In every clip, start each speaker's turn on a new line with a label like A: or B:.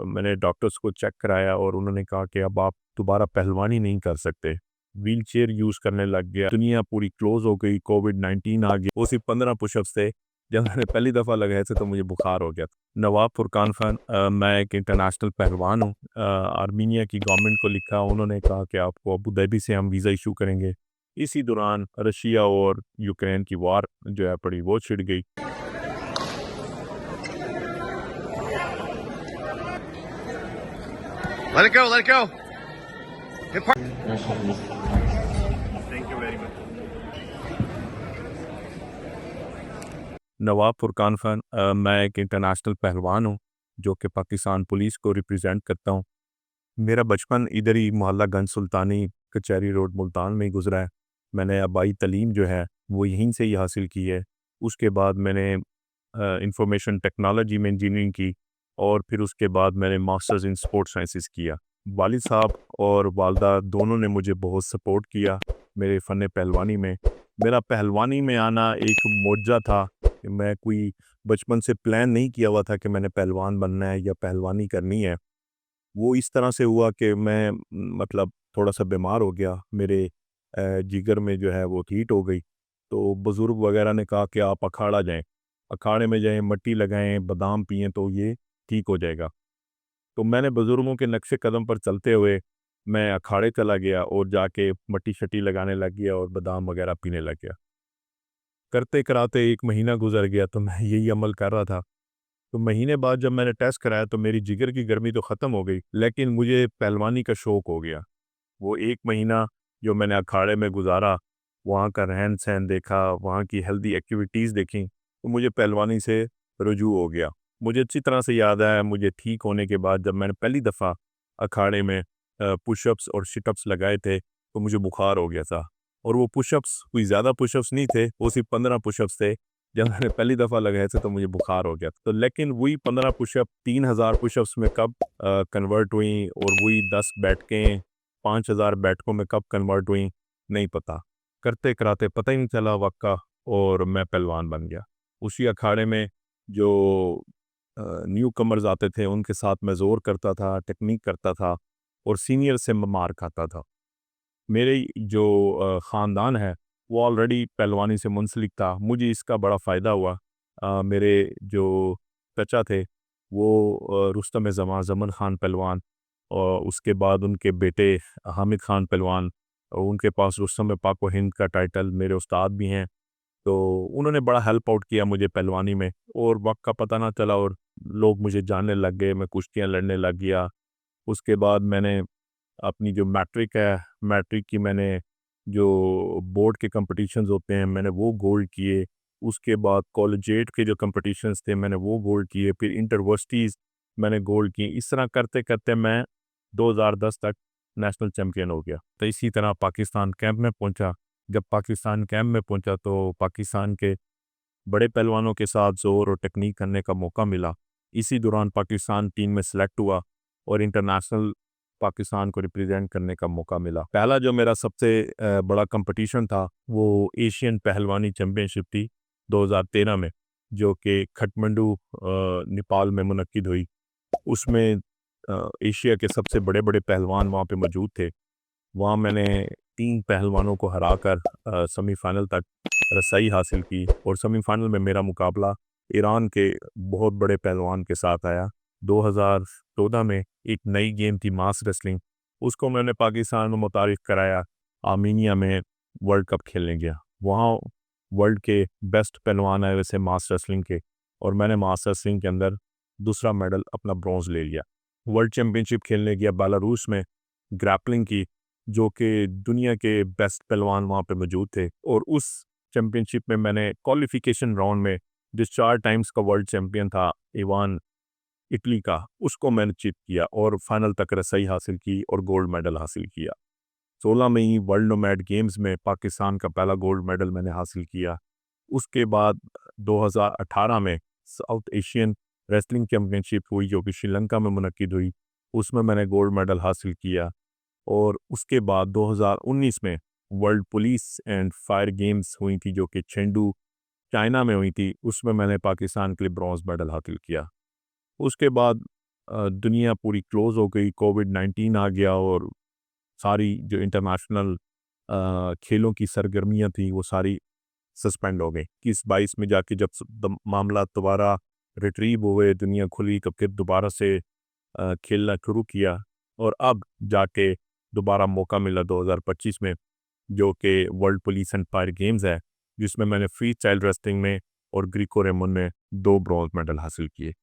A: मैंने डॉक्टर्स को चेक कराया और उन्होंने कहा कि अब आप दोबारा पहलवानी नहीं कर सकते। व्हील चेयर यूज़ करने लग गया, दुनिया पूरी क्लोज़ हो गई, कोविड-19 आ गया। वो सिर्फ 15 पुशअप्स थे। जब मैंने पहली दफ़ा लगाए थे तो मुझे बुखार हो गया था। नवाब फुरकान खान, मैं एक इंटरनेशनल पहलवान हूँ। आर्मीनिया की गवर्नमेंट को लिखा, उन्होंने कहा कि आपको अबू धाबी से हम वीज़ा इशू करेंगे। इसी दौरान रशिया और यूक्रेन की वार जो है पड़ी वो छिड़ गई।
B: Let it go, let it go.
A: Thank you very much. Nawab Furqan Khan, मैं एक इंटरनेशनल पहलवान हूँ जो कि पाकिस्तान पुलिस को रिप्रेजेंट करता हूँ। मेरा बचपन इधर ही मोहल्ला गंज सुल्तानी कचहरी रोड मुल्तान में ही गुजरा है। मैंने आबाई तालीम जो है वो यहीं से ही हासिल की है। उसके बाद मैंने इंफॉर्मेशन टेक्नोलॉजी में इंजीनियरिंग की और फिर उसके बाद मैंने मास्टर्स इन स्पोर्ट्स साइंसेस किया। वालिद साहब और वालदा दोनों ने मुझे बहुत सपोर्ट किया मेरे फ़न पहलवानी में। मेरा पहलवानी में आना एक मोर्जा था कि मैं कोई बचपन से प्लान नहीं किया हुआ था कि मैंने पहलवान बनना है या पहलवानी करनी है। वो इस तरह से हुआ कि मैं मतलब थोड़ा-सा बीमार हो गया, मेरे जिगर में जो है वो हीट हो गई। तो बुज़ुर्ग वग़ैरह ने कहा कि आप अखाड़ा जाएँ, अखाड़े में जाएँ, मट्टी लगाएँ, बादाम पिएँ तो ये ठीक हो जाएगा। तो मैंने बुज़ुर्गों के नक्शे कदम पर चलते हुए मैं अखाड़े चला गया और जाके मट्टी-शट्टी लगाने लग गया और बादाम वग़ैरह पीने लग गया। करते-कराते 1 महीना गुज़र गया तो मैं यही अमल कर रहा था। तो महीने बाद जब मैंने टेस्ट कराया तो मेरी जिगर की गर्मी तो ख़त्म हो गई, लेकिन मुझे पहलवानी का शौक़ हो गया। वो 1 महीना जो मैंने अखाड़े में गुज़ारा, वहाँ का रहन-सहन देखा, वहाँ की हेल्दी एक्टिविटीज़ देखी, तो मुझे पहलवानी से रुजू हो गया। मुझे अच्छी तरह से याद है, मुझे ठीक होने के बाद जब मैंने पहली दफ़ा अखाड़े में पुशअप्स और सिटअप्स लगाए थे, तो मुझे बुखार हो गया था। और वो पुशअप्स कोई ज़्यादा पुशअप्स नहीं थे, वो सिर्फ 15 पुशअप्स थे। जब मैंने पहली दफ़ा लगाए थे तो मुझे बुखार हो गया। तो लेकिन वही 15 पुशअप 3000 पुशअप्स में कब कन्वर्ट हुई और वही 10 बैठकें 5000 बैठकों में कब कन्वर्ट हुई, नहीं पता। करते-कराते पता ही नहीं चला वक़्त का और मैं पहलवान बन गया। उसी अखाड़े में जो न्यू कमर्स आते थे उनके साथ मैं ज़ोर करता था, टेक्निक करता था और सीनियर से मैं मार खाता था। मेरे जो ख़ानदान है वो ऑलरेडी पहलवानी से मुंसलिक था। मुझे इसका बड़ा फ़ायदा हुआ। मेरे जो चचा थे वो रुस्तम ज़मान ज़मन ख़ान पहलवान और उसके बाद उनके बेटे हामिद ख़ान पहलवान, और उनके पास रुस्तम पाक व हिंद का टाइटल, मेरे उस्ताद भी हैं। तो उन्होंने बड़ा हेल्प आउट किया मुझे पहलवानी में और वक़्त का पता ना चला और लोग मुझे जानने लग गए, मैं कुश्तियाँ लड़ने लग गया। उसके बाद मैंने अपनी जो मैट्रिक है, मैट्रिक की मैंने जो बोर्ड के कॉम्पिटिशन्स होते हैं, मैंने वो गोल्ड किए। उसके बाद कॉलेजिएट के जो कॉम्पिटिशन्स थे, मैंने वो गोल्ड किए। फिर इंटरवर्सिटीज़ मैंने गोल्ड की। इस तरह करते-करते मैं 2010 तक नेशनल चैम्पियन हो गया। तो इसी तरह पाकिस्तान कैंप में पहुंचा। जब पाकिस्तान कैंप में पहुंचा तो पाकिस्तान के बड़े पहलवानों के साथ ज़ोर और टेक्निक करने का मौका मिला। इसी दौरान पाकिस्तान टीम में सेलेक्ट हुआ और इंटरनेशनल पाकिस्तान को रिप्रेजेंट करने का मौका मिला। पहला जो मेरा सबसे बड़ा कंपटीशन था वो एशियन पहलवानी चैम्पियनशिप थी 2013 में, जो कि खटमंडू नेपाल में मुनक्किद हुई। उसमें एशिया के सबसे बड़े-बड़े पहलवान वहाँ पे मौजूद थे। वहाँ मैंने 3 पहलवानों को हराकर सेमीफ़ाइनल तक रसाई हासिल की और सेमीफ़ाइनल में मेरा मुकाबला ईरान के बहुत बड़े पहलवान के साथ आया। 2014 में एक नई गेम थी मास रेसलिंग, उसको मैंने पाकिस्तान में मुतारिफ़ कराया। आर्मीनिया में वर्ल्ड कप खेलने गया। वहाँ वर्ल्ड के बेस्ट पहलवान आए हुए थे मास रेसलिंग के और मैंने मास रेसलिंग के अंदर दूसरा मेडल अपना ब्रॉन्ज़ ले लिया। वर्ल्ड चैम्पियनशिप खेलने गया बेलारूस में ग्रैपलिंग की, जो कि दुनिया के बेस्ट पहलवान वहाँ पे मौजूद थे और उस चैम्पियनशिप में मैंने क्वालिफ़िकेशन राउंड में जो 4 टाइम्स का वर्ल्ड चैम्पियन था इवान इटली का, उसको मैंने चीट किया और फाइनल तक रसाई हासिल की और गोल्ड मेडल हासिल किया। 16 में ही वर्ल्ड नोमैड गेम्स में पाकिस्तान का पहला गोल्ड मेडल मैंने हासिल किया। उसके बाद 2018 में साउथ एशियन रेसलिंग चैम्पियनशिप हुई जो कि श्रीलंका में मुनक्किद हुई, उसमें मैंने गोल्ड मेडल हासिल किया। और उसके बाद 2019 में world police and fire games हुई थी जो कि चेंडू चाइना में हुई थी, उसमें मैंने पाकिस्तान के लिए ब्रॉन्ज़ मेडल हासिल किया। उसके बाद दुनिया पूरी क्लोज़ हो गई, कोविड-19 आ गया और सारी जो इंटरनेशनल खेलों की सरगर्मियाँ थी वो सारी सस्पेंड हो गई। 21-22 में जाके जब मामला दोबारा रिट्रीव हुए, दुनिया खुली, तो फिर दोबारा से खेलना शुरू किया और अब जाके दोबारा मौका मिला 2025 में, जो कि world police and fire games है, जिसमें मैंने फ्री स्टाइल रेसलिंग में और ग्रीको रोमन में 2 ब्रॉन्ज़ मेडल हासिल किए।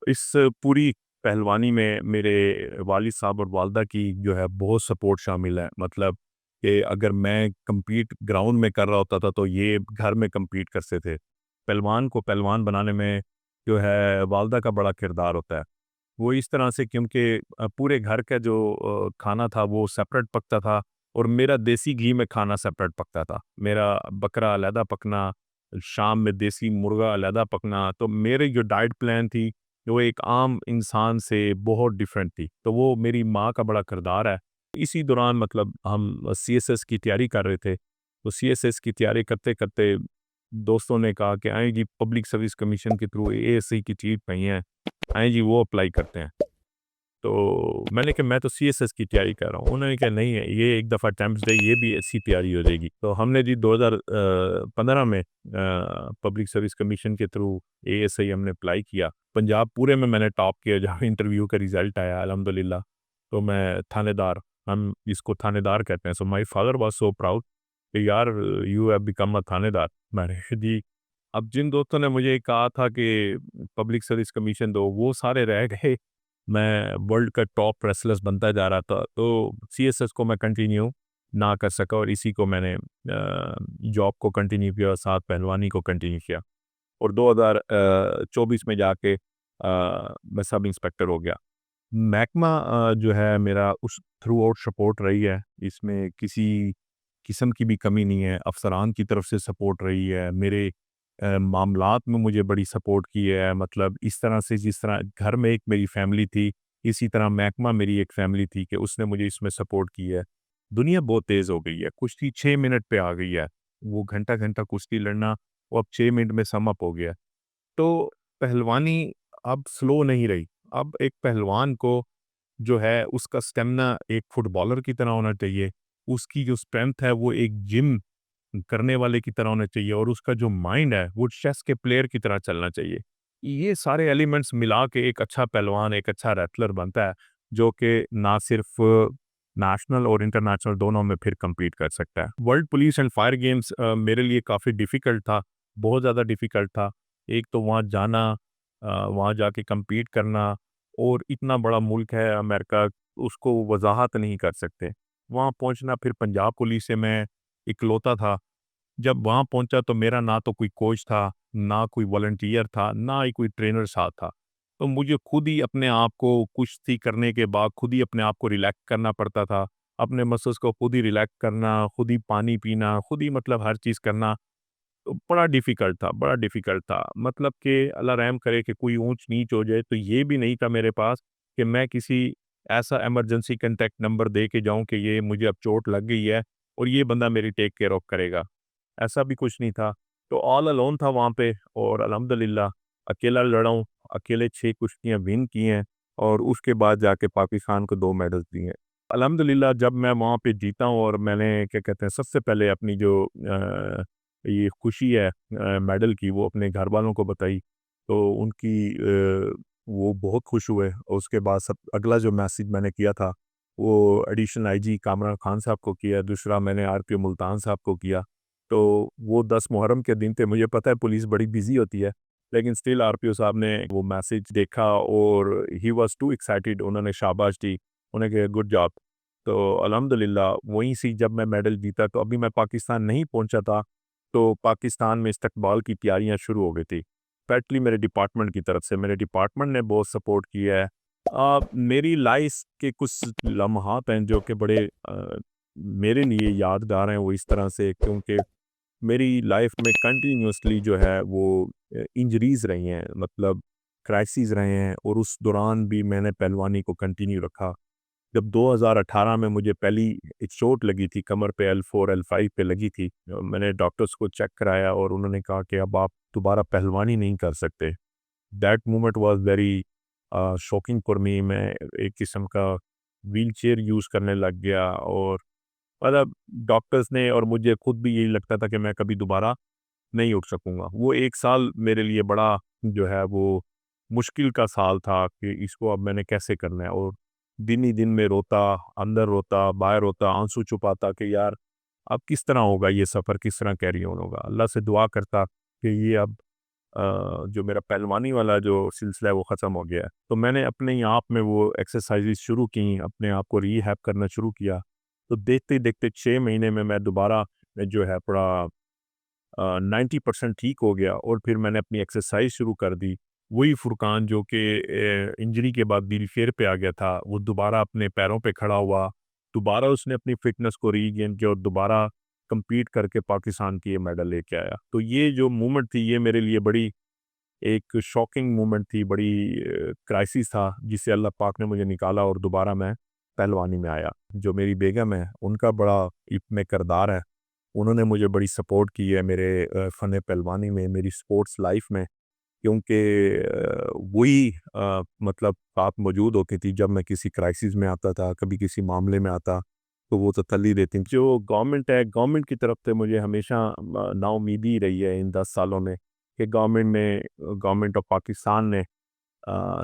A: इस पूरी पहलवानी में मेरे वालिद साहब और वालदा की जो है बहुत सपोर्ट शामिल है। मतलब कि अगर मैं compete ग्राउंड में कर रहा होता था तो ये घर में compete करते थे। पहलवान को पहलवान बनाने में जो है वालदा का बड़ा किरदार होता है। वो इस तरह से, क्योंकि पूरे घर का जो खाना था वो सेपरेट पकता था और मेरा देसी घी में खाना सेपरेट पकता था। मेरा बकरा अलहदा पकना, शाम में देसी मुर्गा अलहदा पकना, तो मेरी जो डाइट प्लान थी वो एक आम इंसान से बहुत डिफरेंट थी। तो वो मेरी माँ का बड़ा किरदार है। इसी दौरान मतलब हम सीएसएस की तैयारी कर रहे थे, तो सीएसएस की तैयारी करते-करते दोस्तों ने कहा कि आएँ जी पब्लिक सर्विस कमीशन के थ्रू एएसआई की सीट पई है, आएँ जी वो अप्लाई करते हैं। तो मैंने कहा मैं तो सीएसएस की तैयारी कर रहा हूँ। उन्होंने कहा नहीं है, ये एक दफ़ा अटेम्प्ट दे, ये भी ऐसी तैयारी हो जाएगी। तो हमने जी 2015 में पब्लिक सर्विस कमीशन के थ्रू एएसआई हमने अप्लाई किया। पंजाब पूरे में मैंने टॉप किया जहाँ इंटरव्यू का रिज़ल्ट आया अल्हम्दुलिल्लाह। तो मैं थानेदार, हम इसको थानेदार कहते हैं। So my father was so proud कि यार यू हैव बिकम अ थानेदार। मैंने कहा जी, अब जिन दोस्तों ने मुझे कहा था कि पब्लिक सर्विस कमीशन दो, वो सारे रह गए। मैं वर्ल्ड का टॉप रेसलर्स बनता जा रहा था, तो सीएसएस को मैं कंटिन्यू ना कर सका और इसी को मैंने जॉब को कंटिन्यू किया और साथ पहलवानी को कंटिन्यू किया और 2024 में जाके मैं सब इंस्पेक्टर हो गया। महकमा जो है मेरा उस थ्रू आउट सपोर्ट रही है, इसमें किसी किस्म की भी कमी नहीं है। अफ़सरान की तरफ से सपोर्ट रही है, मेरे मामलात में मुझे बड़ी सपोर्ट की है। मतलब इस तरह से, जिस तरह घर में एक मेरी फैमिली थी, इसी तरह महकमा मेरी एक फैमिली थी कि उसने मुझे इसमें सपोर्ट की है। दुनिया बहुत तेज़ हो गई है, कुश्ती 6 मिनट पे आ गई है। वो घंटा-घंटा कुश्ती लड़ना, वो अब 6 मिनट में सम अप हो गया है। तो पहलवानी अब स्लो नहीं रही। अब एक पहलवान को जो है उसका स्टेमिना एक फुटबॉलर की तरह होना चाहिए। उसकी जो स्ट्रेंथ है वो एक जिम करने वाले की तरह होना चाहिए और उसका जो माइंड है वो चेस के प्लेयर की तरह चलना चाहिए। ये सारे एलिमेंट्स मिला के एक अच्छा पहलवान, एक अच्छा रेसलर बनता है, जो कि ना सिर्फ नेशनल और इंटरनेशनल दोनों में फिर कम्पीट कर सकता है। World police and fire games मेरे लिए काफ़ी डिफ़िकल्ट था, बहुत ज़्यादा डिफ़िकल्ट था। एक तो वहाँ जाना, वहाँ जाके कम्पीट करना और इतना बड़ा मुल्क है अमेरिका, उसको वज़ाहत नहीं कर सकते। वहाँ पहुँचना, फिर पंजाब पुलिस से मैं इकलौता था। जब वहाँ पहुँचा तो मेरा ना तो कोई कोच था, ना कोई वॉलंटियर था, ना ही कोई ट्रेनर साथ था। तो मुझे खुद ही अपने आप को कुश्ती करने के बाद खुद ही अपने आप को रिलैक्स करना पड़ता था। अपने मसल्स को खुद ही रिलैक्स करना, खुद ही पानी पीना, खुद ही मतलब हर चीज़ करना, तो बड़ा डिफ़िकल्ट था, बड़ा डिफ़िकल्ट था। मतलब कि अल्लाह रहम करे कि कोई ऊँच-नीच हो जाए, तो ये भी नहीं था मेरे पास कि मैं किसी ऐसा इमरजेंसी कॉन्टैक्ट नंबर दे के जाऊँ कि ये मुझे अब चोट लग गई है और ये बंदा मेरी टेक केयर ऑफ करेगा। ऐसा भी कुछ नहीं था। तो ऑल अलोन था वहाँ पे और अल्हम्दुलिल्लाह अकेला लड़ा हूँ, अकेले 6 कुश्तियाँ विन की हैं और उसके बाद जाके पाकिस्तान को 2 मेडल्स दिए हैं। अल्हम्दुलिल्लाह जब मैं वहाँ पे जीता हूँ और मैंने क्या कहते हैं सबसे पहले अपनी जो ये खुशी है मेडल की, वो अपने घरवालों को बताई, तो उनकी वो बहुत खुश हुए और उसके बाद सब अगला जो मैसेज मैंने किया था, वो एडिशनल आईजी कामरान खान साहब को किया, दूसरा मैंने आरपीओ मुल्तान साहब को किया। तो वो 10 मुहर्रम के दिन थे, मुझे पता है पुलिस बड़ी बिज़ी होती है, लेकिन स्टिल आरपीओ साहब ने वो मैसेज देखा और ही वाज़ टू एक्साइटेड, उन्होंने शाबाश दी, उन्होंने कहा गुड जॉब। तो अल्हम्दुलिल्लाह वहीं से जब मैं मेडल जीता तो अभी मैं पाकिस्तान नहीं पहुंचा था, तो पाकिस्तान में इस्तकबाल की तैयारियां शुरू हो गई थी। स्पेशली मेरे डिपार्टमेंट की तरफ से, मेरे डिपार्टमेंट ने बहुत सपोर्ट किया है। मेरी लाइफ के कुछ लम्हात हैं जो कि बड़े मेरे लिए यादगार हैं, वो इस तरह से क्योंकि मेरी लाइफ में कंटिन्यूअसली जो है वो इंजरीज़ रही हैं, मतलब क्राइसिस रहे हैं और उस दौरान भी मैंने पहलवानी को कंटिन्यू रखा। जब 2018 में मुझे पहली एक चोट लगी थी कमर पे, L4 L5 पे लगी थी, मैंने डॉक्टर्स को चेक कराया और उन्होंने कहा कि अब आप दोबारा पहलवानी नहीं कर सकते। That moment was very shocking for me, मैं एक किस्म का व्हीलचेयर यूज़ करने लग गया। और मतलब डॉक्टर्स ने और मुझे खुद भी यही लगता था कि मैं कभी दोबारा नहीं उठ सकूँगा। वो 1 साल मेरे लिए बड़ा जो है वो मुश्किल का साल था कि इसको अब मैंने कैसे करना है। और दिन ही दिन में रोता, अंदर रोता, बाहर रोता, आंसू छुपाता कि यार अब किस तरह होगा ये सफ़र, किस तरह कैरी ऑन होगा। अल्लाह से दुआ करता कि ये अब जो मेरा पहलवानी वाला जो सिलसिला है वो ख़त्म हो गया है। तो मैंने अपने ही आप में वो एक्सरसाइज़ेज़ शुरू की, अपने आप को रिहैब करना शुरू किया। तो देखते-देखते 6 महीने में मैं दोबारा जो है थोड़ा 90% ठीक हो गया। और फिर मैंने अपनी एक्सरसाइज शुरू कर दी। वही फुरकान जो कि इंजरी के बाद व्हीलचेयर पे आ गया था, वो दोबारा अपने पैरों पे खड़ा हुआ, दोबारा उसने अपनी फ़िटनेस को रीगेन किया और दोबारा कम्पीट करके पाकिस्तान के लिए मेडल लेके आया। तो ये जो मूवमेंट थी, ये मेरे लिए बड़ी एक शॉकिंग मोमेंट थी, बड़ी क्राइसिस था, जिससे अल्लाह पाक ने मुझे निकाला और दोबारा मैं पहलवानी में आया। जो मेरी बेगम है, उनका बड़ा इसमें किरदार है। उन्होंने मुझे बड़ी सपोर्ट की है मेरे फ़न पहलवानी में, मेरी स्पोर्ट्स लाइफ़ में, क्योंकि वही मतलब साथ मौजूद होती थी जब मैं किसी क्राइसिस में आता था, कभी किसी मामले में आता, तो वो तसल्ली देती। जो गवर्नमेंट है, गवर्नमेंट की तरफ से मुझे हमेशा नाउम्मीदी रही है इन 10 सालों में कि गवर्नमेंट ऑफ पाकिस्तान ने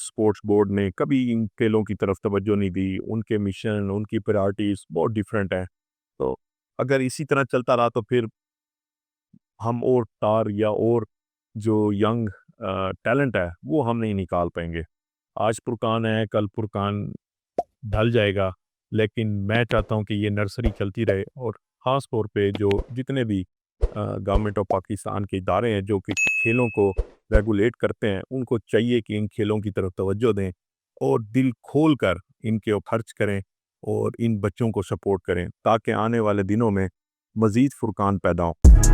A: स्पोर्ट्स बोर्ड ने कभी इन खेलों की तरफ तवज्जो नहीं दी। उनके मिशन, उनकी प्रायोरिटीज़ बहुत डिफरेंट हैं। तो अगर इसी तरह चलता रहा तो फिर हम और स्टार या और जो यंग टैलेंट है वो हम नहीं निकाल पाएँगे। आज फुरकान है, कल फुरकान ढल जाएगा, लेकिन मैं चाहता हूँ कि ये नर्सरी चलती रहे। और ख़ास तौर पे जो जितने भी गवर्नमेंट ऑफ पाकिस्तान के इदारे हैं जो कि खेलों को रेगुलेट करते हैं, उनको चाहिए कि इन खेलों की तरफ तवज्जो दें और दिल खोल कर इनके ऊपर खर्च करें और इन बच्चों को सपोर्ट करें, ताकि आने वाले दिनों में मज़ीद फुरकान पैदा हों।